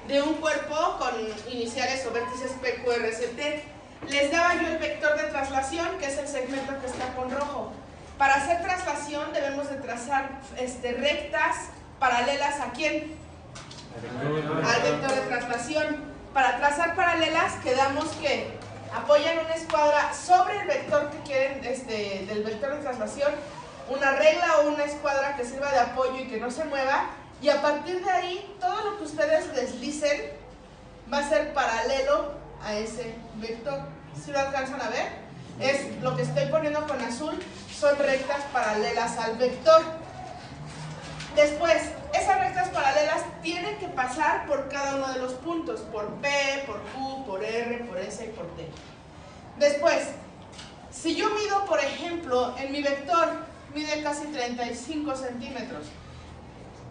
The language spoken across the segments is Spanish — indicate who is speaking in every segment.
Speaker 1: de un cuerpo con iniciales o vértices PQRST. Les daba yo el vector de traslación, que es el segmento que está con rojo. Para hacer traslación debemos de trazar rectas paralelas ¿a quién? Al vector de traslación. Para trazar paralelas quedamos que apoyan una escuadra sobre el vector que quieren del vector de traslación, una regla o una escuadra que sirva de apoyo y que no se mueva, y a partir de ahí todo lo que ustedes deslicen va a ser paralelo a ese vector. ¿Sí lo alcanzan a ver? Es lo que estoy poniendo con azul, son rectas paralelas al vector. Después, esas rectas paralelas tienen que pasar por cada uno de los puntos, por P, por Q, por R, por S y por T. Después, si yo mido, por ejemplo, en mi vector, mide casi 35 centímetros,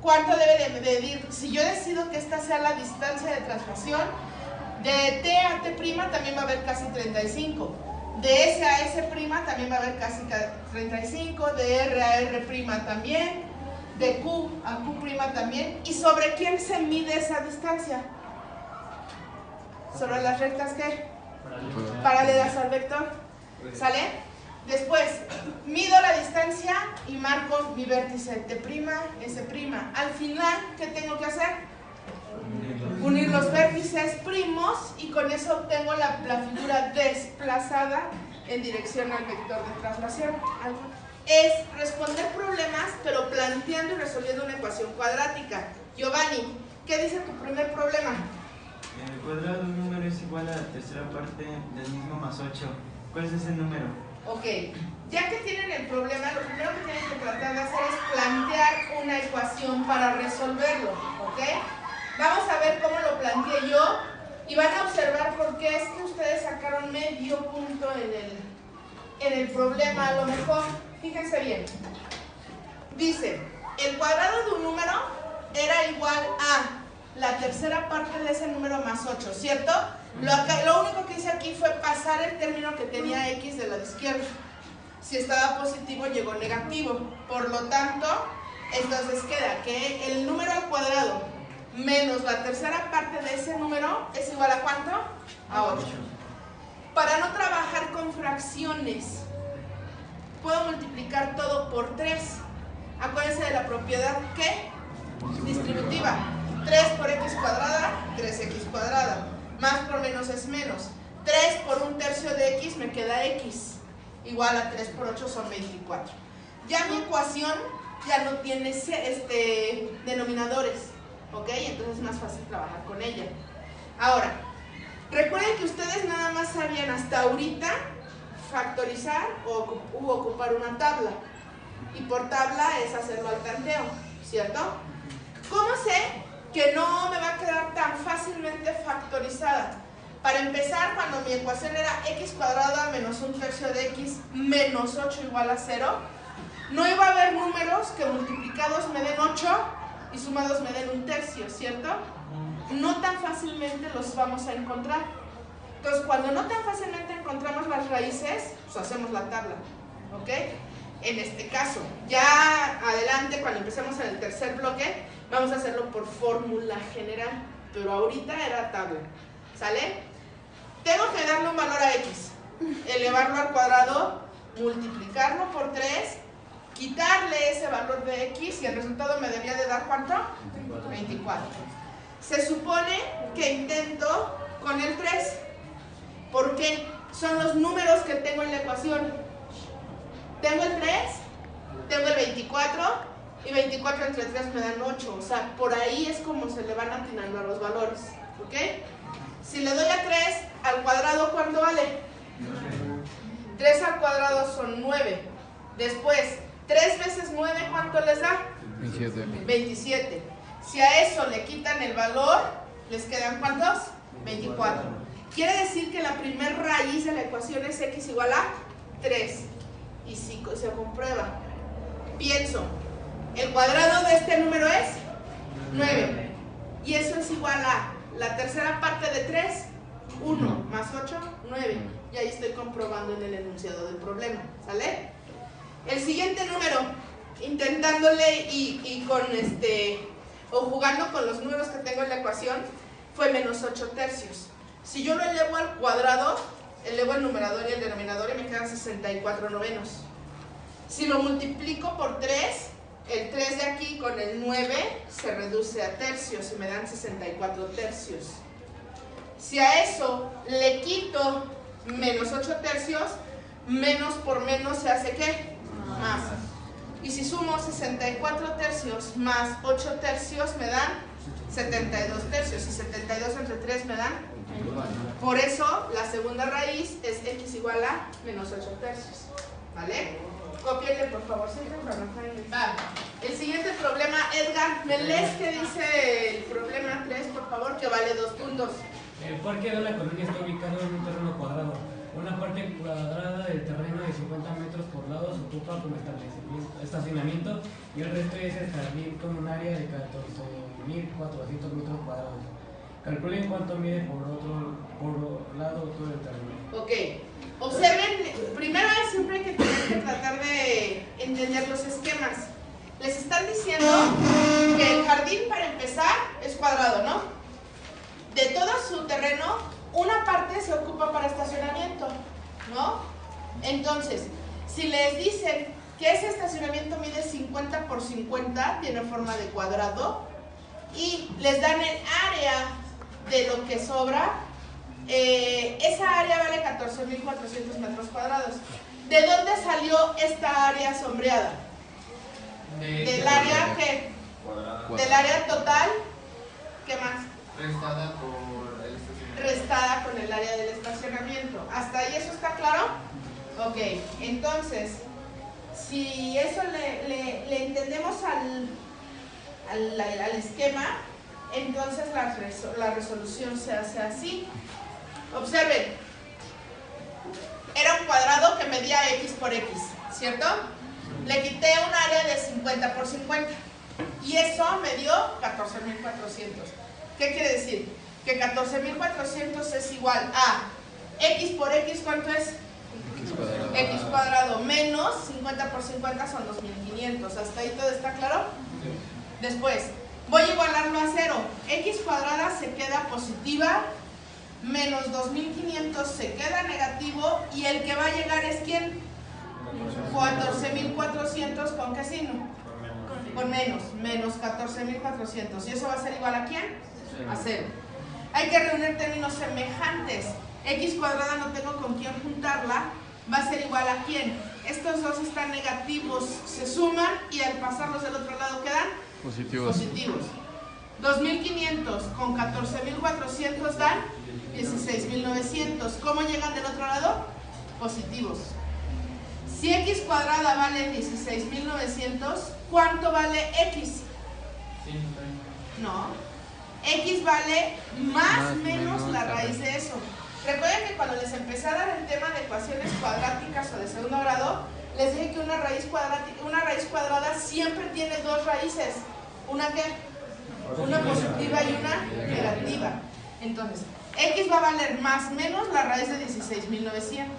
Speaker 1: ¿cuánto debe de medir? Si yo decido que esta sea la distancia de traslación, de T a T' también va a haber casi 35. De S a S' también va a haber casi 35. De R a R' también. De Q a Q' también. ¿Y sobre quién se mide esa distancia? ¿Sobre las rectas qué? Paralelas al vector. ¿Sale? Después, mido la distancia y marco mi vértice T', S'. Al final, ¿qué tengo que hacer? Unir los vértices primos y con eso obtengo la figura desplazada en dirección al vector de traslación. Es responder problemas, pero planteando y resolviendo una ecuación cuadrática. Giovanni, ¿qué dice tu primer problema?
Speaker 2: El cuadrado de un número es igual a la tercera parte del mismo más 8. ¿Cuál es ese número?
Speaker 1: Ok, ya que tienen el problema, lo primero que tienen que tratar de hacer es plantear una ecuación para resolverlo, ¿ok? Vamos a ver cómo lo planteé yo y van a observar por qué es que ustedes sacaron medio punto en el problema. A lo mejor, fíjense bien, dice, el cuadrado de un número era igual a la tercera parte de ese número más 8, ¿cierto? Lo único que hice aquí fue pasar el término que tenía X del lado izquierdo. Si estaba positivo, llegó negativo. Por lo tanto, entonces queda que el número al cuadrado menos la tercera parte de ese número es igual a ¿cuánto? A 8. Para no trabajar con fracciones, puedo multiplicar todo por 3. Acuérdense de la propiedad ¿qué? Distributiva. 3 por x cuadrada, 3x cuadrada. Más por menos es menos. 3 por un tercio de x me queda x. Igual a 3 por 8 son 24. Ya mi ecuación ya no tiene denominadores. ¿Ok? Entonces es más fácil trabajar con ella. Ahora, recuerden que ustedes nada más sabían hasta ahorita factorizar o ocupar una tabla. Y por tabla es hacerlo al tanteo, ¿cierto? ¿Cómo sé que no me va a quedar tan fácilmente factorizada? Para empezar, cuando mi ecuación era x cuadrada menos un tercio de x menos 8 igual a 0, no iba a haber números que multiplicados me den 8 y sumados me den un tercio, ¿cierto? No tan fácilmente los vamos a encontrar. Entonces, cuando no tan fácilmente encontramos las raíces, pues hacemos la tabla, ¿ok? En este caso, ya adelante, cuando empecemos en el tercer bloque, vamos a hacerlo por fórmula general, pero ahorita era tabla, ¿sale? Tengo que darle un valor a x, elevarlo al cuadrado, multiplicarlo por 3, quitarle ese valor de x y el resultado me debería de dar ¿cuánto? 24. Se supone que intento con el 3, porque son los números que tengo en la ecuación. Tengo el 3, tengo el 24 y 24 entre 3 me dan 8, o sea, por ahí es como se le van atinando a los valores, ¿ok? Si le doy a 3 al cuadrado, ¿cuánto vale? 3 al cuadrado son 9. Después, 3 veces 9, ¿cuánto les da?
Speaker 3: 27.
Speaker 1: 27. Si a eso le quitan el valor, ¿les quedan cuántos? 24. Quiere decir que la primer raíz de la ecuación es x igual a 3. Y si se comprueba, pienso, el cuadrado de este número es 9. Y eso es igual a la tercera parte de 3, 1 más 8, 9. Y ahí estoy comprobando en el enunciado del problema, ¿sale? El siguiente número, intentándole y con o jugando con los números que tengo en la ecuación, fue menos 8 tercios. Si yo lo elevo al cuadrado, elevo el numerador y el denominador y me quedan 64 novenos. Si lo multiplico por 3, el 3 de aquí con el 9 se reduce a tercios y me dan 64 tercios. Si a eso le quito menos 8 tercios, menos por menos se hace ¿qué? Más. Y si sumo 64 tercios más 8 tercios me dan 72 tercios. Y 72 entre 3 me dan. Por eso la segunda raíz es x igual a menos 8 tercios. ¿Vale? Cópienle por favor. El siguiente problema, Edgar, ¿me lees qué dice el problema 3, por favor? Que vale 2 puntos.
Speaker 3: El parque de la colonia está ubicado en un terreno cuadrado. Una parte cuadrada del terreno de 50 metros por lado se ocupa como estacionamiento y el resto es el jardín con un área de 14.400 metros cuadrados. Calculen cuánto mide por lado todo el terreno.
Speaker 1: Ok, observen, primero siempre hay que tener que tratar de entender los esquemas. Les están diciendo que el jardín para empezar es cuadrado, ¿no? De todo su terreno, una parte se ocupa para estacionamiento, ¿no? Entonces, si les dicen que ese estacionamiento mide 50 por 50, tiene forma de cuadrado, y les dan el área de lo que sobra, esa área vale 14.400 metros cuadrados. ¿De dónde salió esta área sombreada? Del área que, del área total, ¿qué más? Restada con el área del estacionamiento. ¿Hasta ahí eso está claro? Ok, entonces, si eso le entendemos al esquema, entonces la resolución se hace así. Observen, era un cuadrado que medía x por x, ¿cierto? Le quité un área de 50 por 50 y eso me dio 14.400. ¿Qué quiere decir? Que 14.400 es igual a x por x, ¿cuánto es? X cuadrado menos 50 por 50 son 2.500. ¿Hasta ahí todo está claro? Después, voy a igualarlo a 0. X cuadrada se queda positiva, menos 2.500 se queda negativo, y el que va a llegar es ¿quién? 14.400, ¿con qué signo? Con menos 14.400. ¿Y eso va a ser igual a quién? A 0. Hay que reunir términos semejantes. X cuadrada no tengo con quién juntarla, va a ser igual a quién. Estos dos están negativos, se suman y al pasarlos del otro lado quedan positivos. 2.500 con 14.400 dan 16.900. ¿Cómo llegan del otro lado? Positivos. Si x cuadrada vale 16.900, ¿cuánto vale x? No. X vale más menos la raíz de eso. Recuerden que cuando les empecé a dar el tema de ecuaciones cuadráticas o de segundo grado, les dije que una raíz cuadrada siempre tiene dos raíces. ¿Una qué? Una positiva y una negativa. Entonces, x va a valer más menos la raíz de 16.900.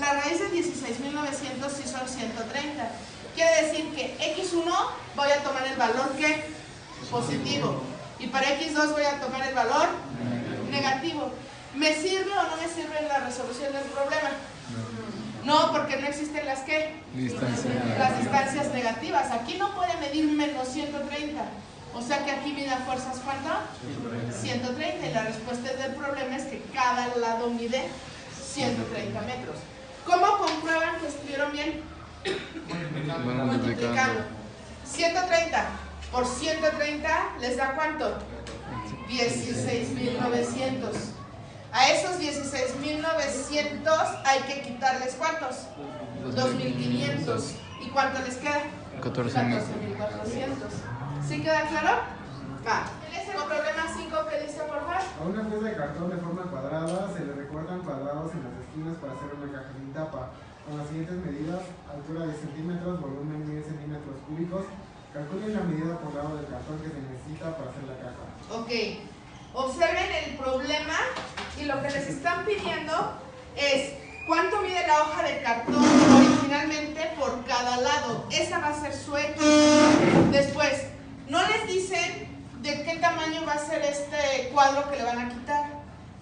Speaker 1: La raíz de 16.900 sí son 130. Quiere decir que x1 voy a tomar el valor ¿qué? Positivo. Y para x2 voy a tomar el valor negativo. ¿Me sirve o no me sirve en la resolución del problema? No, porque no existen las ¿qué? Las distancias negativas. Aquí no puede medir menos 130. O sea que aquí mide a fuerzas ¿cuánto? 130. Y la respuesta del problema es que cada lado mide 130 metros. ¿Cómo comprueban que estuvieron bien? Multiplicando. 130 por 130 les da ¿cuánto? 16.900. A esos 16.900 hay que quitarles ¿cuántos? 2.500. ¿Y cuánto les queda? 14.400. ¿Sí queda claro? Va. ¿Es el problema 5 que dice, por favor?
Speaker 4: A una pieza de cartón de forma cuadrada se le recortan cuadrados en las esquinas para hacer una caja sin tapa. Con las siguientes medidas: altura 10 centímetros, volumen 10 centímetros cúbicos. Calculen la medida por lado del cartón que se necesita para hacer la caja.
Speaker 1: Ok. Observen el problema y lo que les están pidiendo es cuánto mide la hoja de cartón originalmente por cada lado. Esa va a ser su X. Después, no les dicen de qué tamaño va a ser este cuadro que le van a quitar.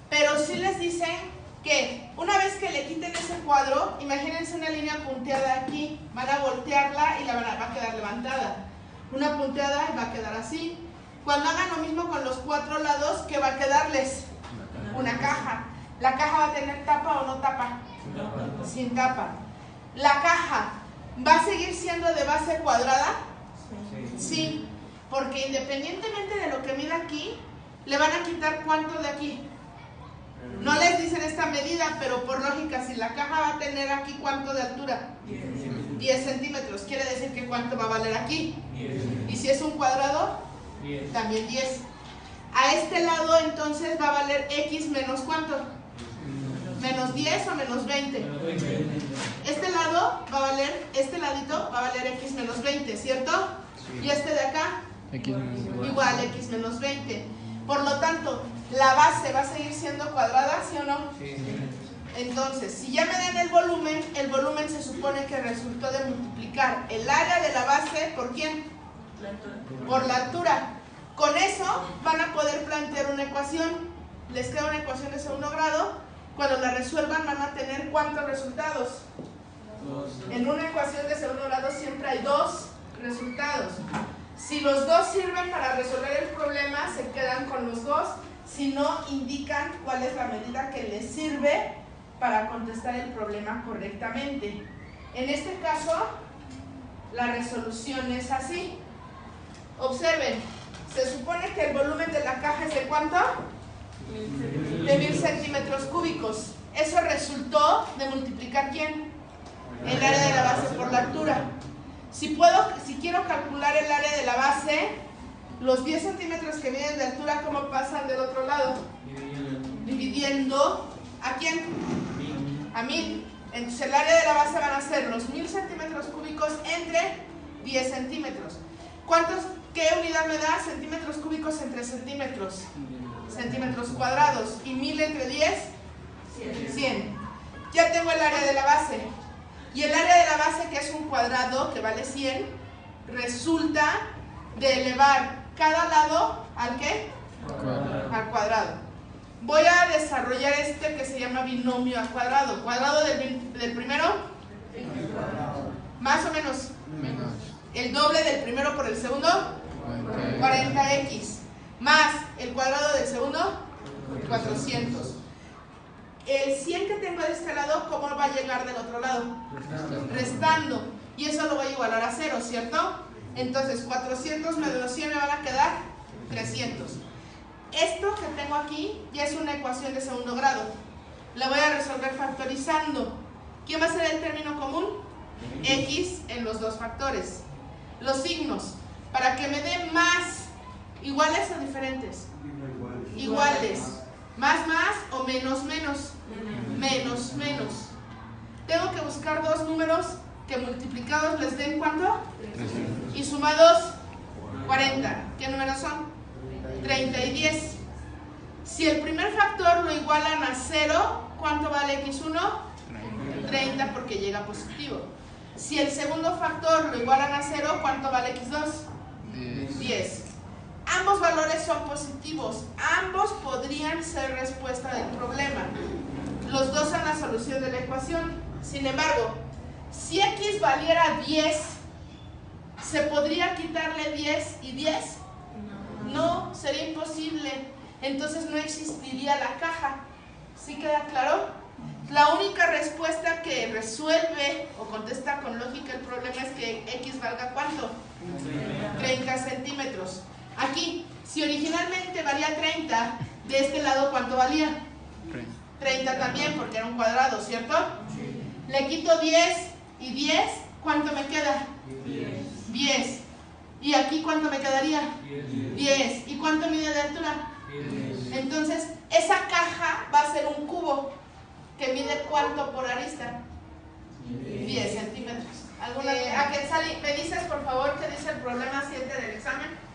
Speaker 1: Pero sí les dicen que una vez que le quiten ese cuadro, imagínense una línea punteada aquí, van a voltearla y va a quedar levantada. Una punteada y va a quedar así. Cuando hagan lo mismo con los 4 lados, ¿qué va a quedarles? Una caja. ¿La caja va a tener tapa o no tapa? Sin tapa. ¿La caja va a seguir siendo de base cuadrada? Sí, porque independientemente de lo que mida aquí, le van a quitar ¿cuánto de aquí? No les dicen esta medida, pero por lógica, si la caja va a tener aquí ¿cuánto de altura? 10 centímetros. Quiere decir que ¿cuánto va a valer aquí?
Speaker 3: 10.
Speaker 1: Y si es un cuadrado,
Speaker 3: 10.
Speaker 1: también 10. A este lado entonces va a valer x menos ¿cuánto? Menos 10 o menos 20. Este lado va a valer, este ladito va a valer x menos 20, ¿cierto? Y este de acá, igual x menos 20. Por lo tanto, la base va a seguir siendo cuadrada, ¿sí o no?
Speaker 3: Sí.
Speaker 1: Entonces, si ya me dan el volumen se supone que resultó de multiplicar el área de la base, ¿por quién? Por la altura. Con eso van a poder plantear una ecuación. Les queda una ecuación de segundo grado. Cuando la resuelvan van a tener ¿cuántos resultados? En una ecuación de segundo grado siempre hay 2 resultados. Si los 2 sirven para resolver el problema, se quedan con los 2. Si no, indican cuál es la medida que les sirve para contestar el problema correctamente. En este caso, la resolución es así. Observen, se supone que el volumen de la caja es ¿de cuánto? De 1000 centímetros cúbicos. Eso resultó de multiplicar ¿quién? El área de la base por la altura. Si quiero calcular el área de la base, los 10 centímetros que miden de altura, ¿cómo pasan del otro lado? Dividiendo, ¿a quién? A 1000. Entonces el área de la base van a ser los 1000 centímetros cúbicos entre 10 centímetros. ¿Qué unidad me da? Centímetros cúbicos entre centímetros. Centímetros cuadrados. ¿Y 1000 entre 10? 100. Ya tengo el área de la base. Y el área de la base, que es un cuadrado que vale 100, resulta de elevar cada lado ¿al qué? Al cuadrado. Voy a desarrollar este que se llama binomio al cuadrado. ¿Cuadrado del primero? Más o menos. El doble del primero por el segundo, 40x. Más el cuadrado del segundo, 400. El 100 que tengo de este lado, ¿cómo va a llegar del otro lado? Restando. Y eso lo voy a igualar a 0, ¿cierto? Entonces 400 menos 100 me van a quedar 300. Esto que tengo aquí ya es una ecuación de segundo grado. La voy a resolver factorizando. ¿Quién va a ser el término común? X en los dos factores. Los signos, para que me dé más, ¿iguales o diferentes? Iguales. Más o menos. Menos. Tengo que buscar dos números que multiplicados les den ¿cuánto? Y sumados 40. ¿Qué números son? 30 y 10. Si el primer factor lo igualan a 0, ¿cuánto vale x1? 30 porque llega positivo. Si el segundo factor lo igualan a 0, ¿cuánto vale x2? 10. Ambos valores son positivos. Ambos podrían ser respuesta del problema. Los dos son la solución de la ecuación. Sin embargo, si x valiera 10, ¿se podría quitarle 10 y 10? No, sería imposible. Entonces no existiría la caja. ¿Sí queda claro? La única respuesta que resuelve o contesta con lógica el problema es que x valga ¿cuánto? 30 centímetros. Aquí, si originalmente valía 30, de este lado ¿cuánto valía? 30 también, porque era un cuadrado, ¿cierto? Le quito 10 y 10, ¿cuánto me queda? 10. ¿Y aquí cuánto me quedaría? 10. ¿Y cuánto mide de altura? 10. Entonces, esa caja va a ser un cubo que mide ¿cuánto por arista? 10 centímetros. Aquetzali, ¿me dices por favor qué dice el problema 7 del examen?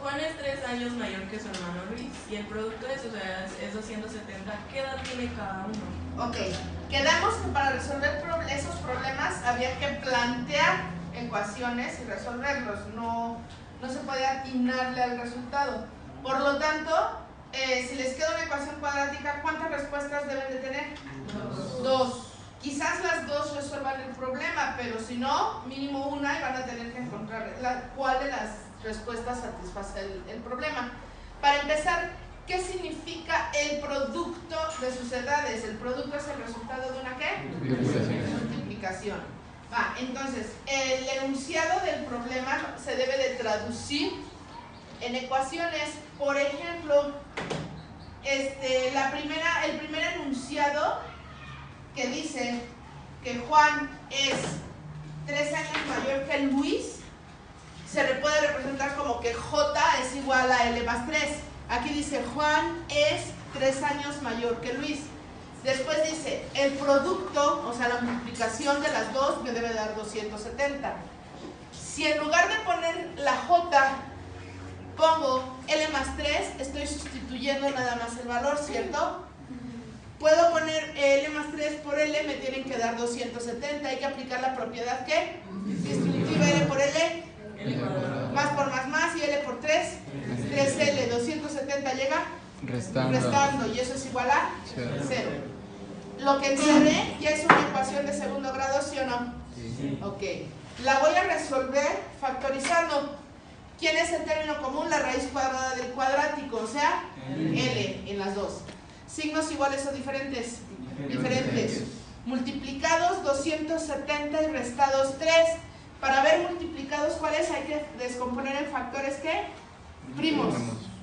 Speaker 5: Juan es 3 años mayor que su hermano Luis y el producto de sus edades es 270. ¿Qué edad tiene cada uno?
Speaker 1: Ok, quedamos que para resolver esos problemas había que plantear ecuaciones y resolverlos. No se puede atinarle al resultado. Por lo tanto, si les queda una ecuación cuadrática, ¿cuántas respuestas deben de tener? Dos. Quizás las dos resuelvan el problema, pero si no, mínimo una, y van a tener que encontrar cuál de las respuestas satisface el problema. Para empezar, ¿qué significa el producto de sus edades? El producto es el resultado de una ¿qué? Multiplicación. Entonces, el enunciado del problema se debe de traducir en ecuaciones. Por ejemplo, el primer enunciado que dice que Juan es 3 años mayor que Luis, se le puede representar como que J es igual a L más 3. Aquí dice Juan es 3 años mayor que Luis. Después dice el producto, o sea la multiplicación de las dos me debe dar 270. Si en lugar de poner la J pongo L más 3, estoy sustituyendo nada más el valor, ¿cierto? Puedo poner L más 3 por L, me tienen que dar 270. Hay que aplicar la propiedad ¿qué? Distributiva L por L, más por más, y L por 3, 3L, 270 llega restando, y eso es igual a 0. Lo que encierre ya es una ecuación de segundo grado, ¿sí o no? Sí. Ok. La voy a resolver factorizando. ¿Quién es el término común? La raíz cuadrada del cuadrático, o sea, L en las dos. ¿Signos iguales o diferentes? Diferentes. Multiplicados 270 y restados 3. Para ver multiplicados cuáles hay que descomponer en factores ¿qué? Primos.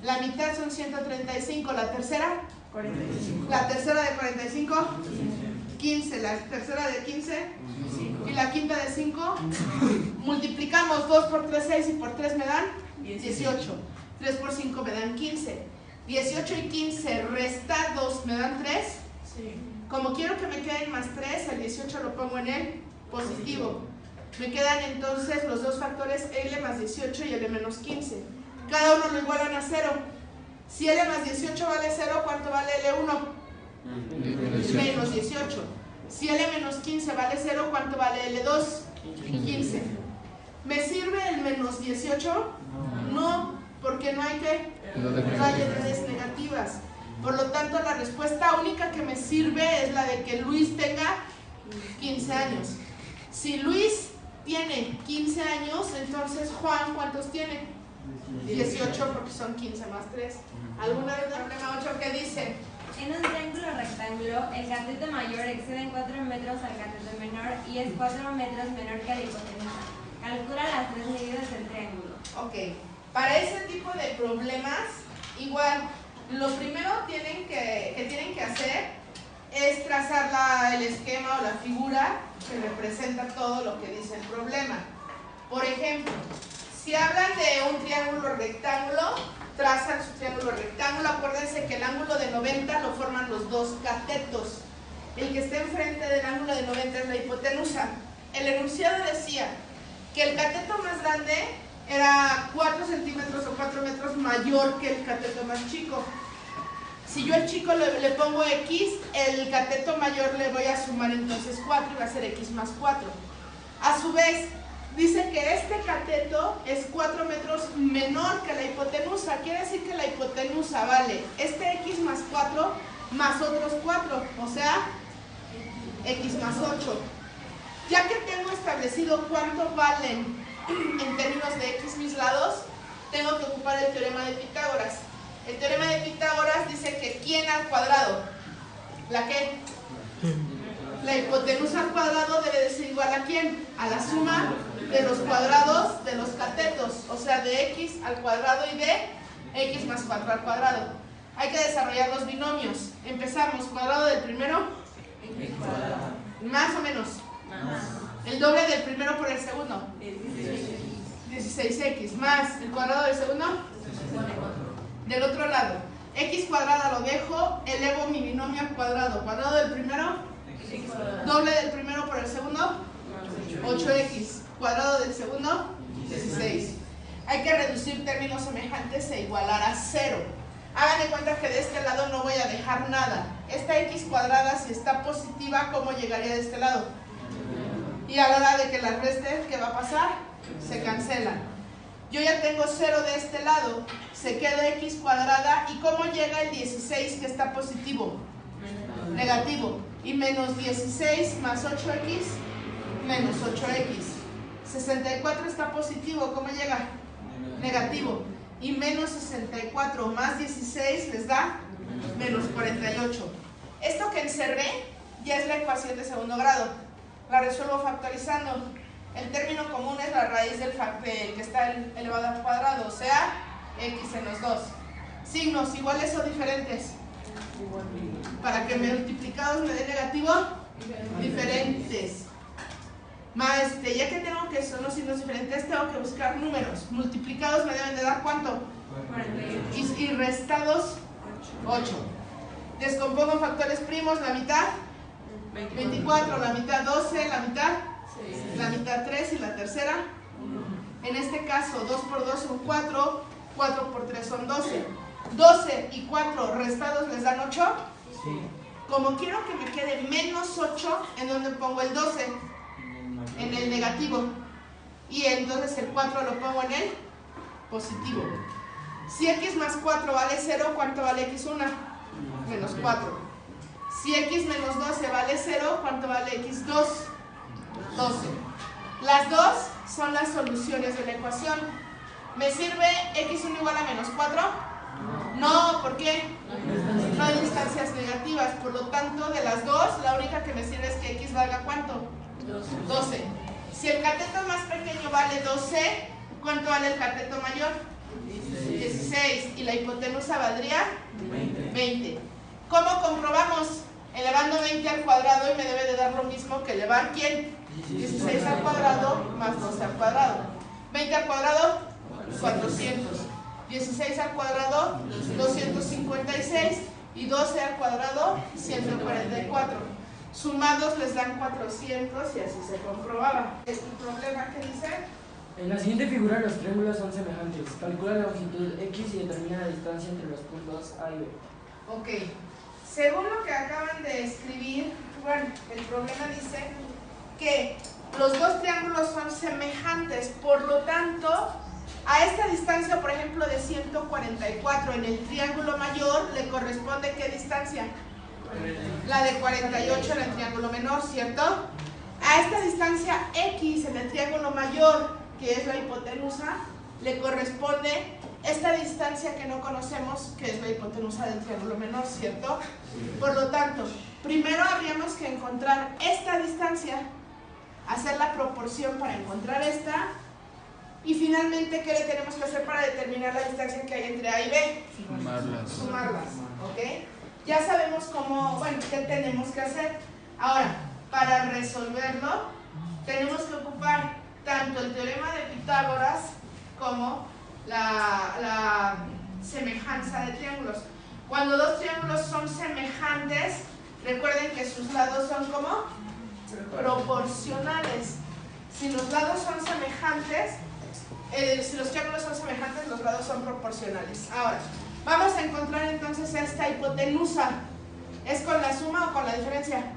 Speaker 1: La mitad son 135, la tercera 45. La tercera de 45 15, la tercera de 15 y la quinta de 5. Multiplicamos 2 por 3, 6 y por 3 me dan 18. 3 por 5 me dan 15. 18 y 15 restados me dan 3. Como quiero que me queden más 3, el 18 lo pongo en el positivo. Me quedan entonces los dos factores L más 18 y L menos 15. Cada uno lo igualan a 0. Si L más 18 vale 0, ¿cuánto vale L1? Menos 18. Si L menos 15 vale 0, ¿cuánto vale L2? 15. ¿Me sirve el menos 18? No, porque no hay que, no hay edades negativas. Por lo tanto, la respuesta única que me sirve es la de que Luis tenga 15 años. Si Luis tiene 15 años, entonces Juan, ¿cuántos tiene? 18, porque son 15 más 3. ¿Alguna vez problema 8 que dice?
Speaker 6: En un triángulo rectángulo, el cateto mayor excede en 4 metros al cateto menor y es 4 metros menor que la hipotenusa. Calcula las 3 medidas del triángulo.
Speaker 1: Ok, para ese tipo de problemas, igual, lo primero que tienen que hacer es trazar el esquema o la figura que representa todo lo que dice el problema. Por ejemplo, si hablan de un triángulo rectángulo, trazan su triángulo rectángulo. Acuérdense que el ángulo de 90 lo forman los dos catetos. El que está enfrente del ángulo de 90 es la hipotenusa. El enunciado decía que el cateto más grande era 4 centímetros o 4 metros mayor que el cateto más chico. Si yo al chico le pongo X, el cateto mayor le voy a sumar entonces 4 y va a ser X más 4. A su vez, dice que este cateto es 4 metros menor que la hipotenusa. Quiere decir que la hipotenusa vale este X más 4 más otros 4, o sea, X más 8. Ya que tengo establecido cuánto valen en términos de X mis lados, tengo que ocupar el teorema de Pitágoras. El teorema de Pitágoras dice que ¿quién al cuadrado? ¿La qué? La hipotenusa al cuadrado debe de ser igual a ¿quién? A la suma de los cuadrados de los catetos, o sea, de X al cuadrado y de X más 4 al cuadrado. Hay que desarrollar los binomios. Empezamos, cuadrado del primero,
Speaker 5: X cuadrado.
Speaker 1: más o menos. El doble del primero por el segundo, 16x, más el cuadrado del segundo, del otro lado, X cuadrada lo dejo, elevo mi binomio al cuadrado. Cuadrado del primero, doble del primero por el segundo, 8x. Cuadrado del segundo, 16. Hay que reducir términos semejantes e igualar a 0. Hagan de cuenta que de este lado no voy a dejar nada. Esta X cuadrada, si está positiva, ¿cómo llegaría de este lado? Y a la hora de que las reste, ¿qué va a pasar? Se cancelan. Yo ya tengo 0 de este lado, se queda x cuadrada. ¿Y cómo llega el 16 que está positivo? Negativo. Y menos 16 más 8x, menos 8x. 64 está positivo, ¿cómo llega? Negativo. Y menos 64 más 16 les da menos 48. Esto que encerré ya es la ecuación de segundo grado. La resuelvo factorizando. El término común es la raíz del que está elevado al cuadrado, o sea, x menos 2. Signos iguales o diferentes. Para que multiplicados me dé negativo, diferentes. Ya que tengo que son los signos diferentes, tengo que buscar números. Multiplicados me deben de dar ¿cuánto?
Speaker 5: 48.
Speaker 1: Y restados, 8. Descompongo factores primos, la mitad, 24, la mitad 12, la mitad, la mitad 3 y la tercera. En este caso, 2 por 2 son 4, 4 por 3 son 12. 12 y 4 restados les dan 8. Como quiero que me quede menos 8, ¿en dónde pongo el 12? En el negativo. Y entonces el 4 lo pongo en el positivo. Si x más 4 vale 0, ¿cuánto vale x1? Menos 4. Si x menos 12 vale 0, ¿cuánto vale x2? 12. Las dos son las soluciones de la ecuación. ¿Me sirve x1 igual a menos 4? No, ¿por qué? No hay distancias negativas, por lo tanto de las dos, la única que me sirve es que x valga ¿cuánto? 12. Si el cateto más pequeño vale 12, ¿cuánto vale el cateto mayor? 16. ¿Y la hipotenusa valdría? 20. ¿Cómo comprobamos? Elevando 20 al cuadrado y me debe de dar lo mismo que elevar ¿quién? 16 al cuadrado más 12 al cuadrado. 20 al cuadrado, 400. 16 al cuadrado, 256. Y 12 al cuadrado, 144. Sumados les dan 400 y así se comprobaba. ¿Es tu problema qué dice?
Speaker 7: En la siguiente figura los triángulos son semejantes. Calcula la longitud x y determina la distancia entre los puntos A y B.
Speaker 1: Ok. Según lo que acaban de escribir, bueno, el problema dice que los dos triángulos son semejantes, por lo tanto, a esta distancia, por ejemplo, de 144 en el triángulo mayor, le corresponde ¿qué distancia? La de 48 en el triángulo menor, ¿cierto? A esta distancia x en el triángulo mayor, que es la hipotenusa, le corresponde esta distancia que no conocemos, que es la hipotenusa del triángulo menor, ¿cierto? Por lo tanto, primero habríamos que encontrar esta distancia, hacer la proporción para encontrar esta, y finalmente, ¿qué le tenemos que hacer para determinar la distancia que hay entre A y B? Sumarlas, ¿ok? Ya sabemos cómo, bueno, qué tenemos que hacer. Ahora, para resolverlo, tenemos que ocupar tanto el teorema de Pitágoras como la semejanza de triángulos. Cuando dos triángulos son semejantes, recuerden que sus lados son como proporcionales. Si los lados son semejantes, si los triángulos son semejantes, los lados son proporcionales. Ahora, vamos a encontrar entonces esta hipotenusa. ¿Es con la suma o con la diferencia?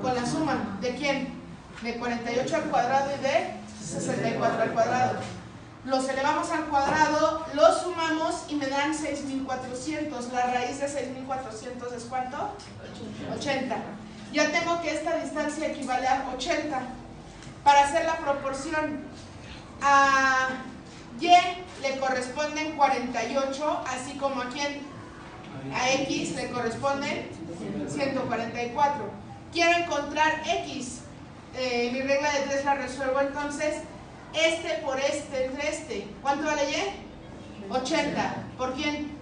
Speaker 1: Con la suma. ¿De quién? De 48 al cuadrado y de 64 al cuadrado. Los elevamos al cuadrado, los sumamos y me dan 6.400. La raíz de 6.400 es ¿cuánto? 80. Ya tengo que esta distancia equivale a 80. Para hacer la proporción, a Y le corresponden 48, así como a ¿quién? A X le corresponden 144. Quiero encontrar X. Mi regla de 3 la resuelvo entonces. Este por este entre este. ¿Cuánto vale Y? 80. ¿Por quién?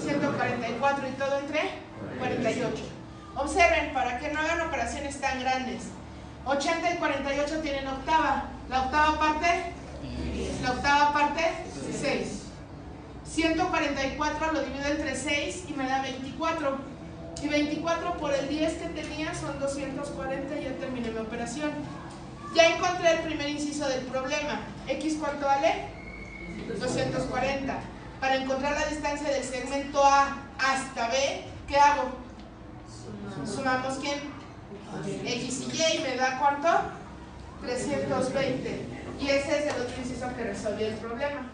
Speaker 1: 144 y todo entre 48. Observen, para que no hagan operaciones tan grandes. 80 y 48 tienen octava. ¿La octava parte? La octava parte, 6. 144 lo divido entre 6 y me da 24. Y 24 por el 10 que tenía son 240 y ya terminé mi operación. Ya encontré el primer inciso del problema. ¿X cuánto vale? 240. Para encontrar la distancia del segmento A hasta B, ¿qué hago? Sumamos ¿quién? X y Y, ¿me da cuánto? 320. Y ese es el otro inciso que resolvió el problema.